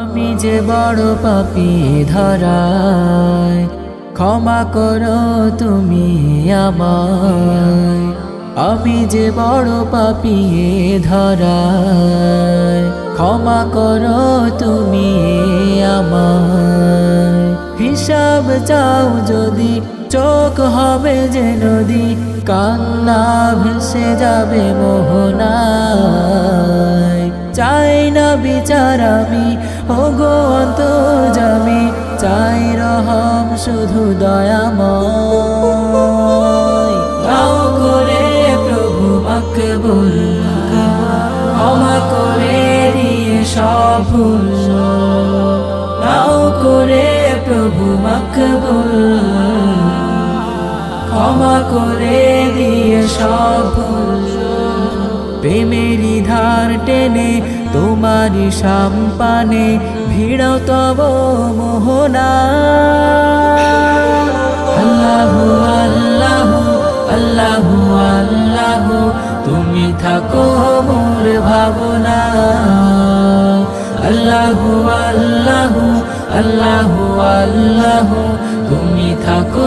আমি যে বড় পাপী ধরায়, ক্ষমা করো তুমি আমায়। আমি যে বড় পাপী ধরায়, ক্ষমা করো তুমি আমায়। হিসাব চাও যদি চোখ হবে যে নদী, কান্না ভেসে যাবে মোহনায়। চাই না বিচার আমি, ওগো অন্তর্যামী, চাই রহম শুধু দয়াময়। দাও করে প্রভু মকবুল, ক্ষমা করে দিয়ে সব ভুল। দাও করে প্রভু মকবুল, ক্ষমা করে দিয়ে সব ভুল। প্রেমেরই ধার টেনে তোমারই সাম্পানে ভিড় তব মোহনা। আল্লাহু আল্লাহু আল্লাহু আল্লাহু, তুমি থাকো মোর ভাবনা। আল্লাহু আল্লাহু আল্লাহু আল্লাহু, তুমি থাকো